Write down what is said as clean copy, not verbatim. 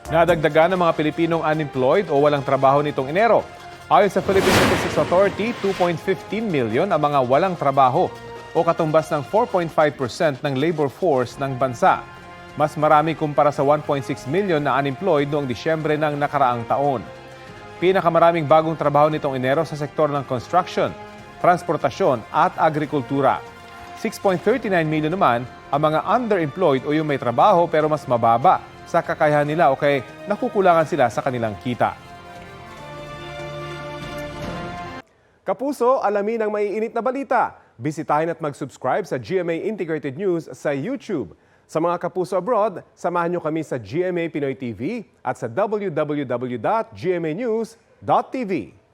Nadagdagan ng mga Pilipinong unemployed o walang trabaho nitong Enero. Ayon sa Philippine Statistics Authority, 2.15 million ang mga walang trabaho o katumbas ng 4.5% ng labor force ng bansa. Mas marami kumpara sa 1.6 million na unemployed noong Disyembre ng nakaraang taon. Pinakamaraming bagong trabaho nitong Enero sa sektor ng construction, transportasyon at agrikultura. 6.39 million naman ang mga underemployed o yung may trabaho pero mas mababa sa kakayahan nila o kay nakukulangan sila sa kanilang kita. Kapuso, alamin ang maiinit na balita. Bisitahin at mag-subscribe sa GMA Integrated News sa YouTube. Sa mga kapuso abroad, samahan nyo kami sa GMA Pinoy TV at sa www.gmanews.tv.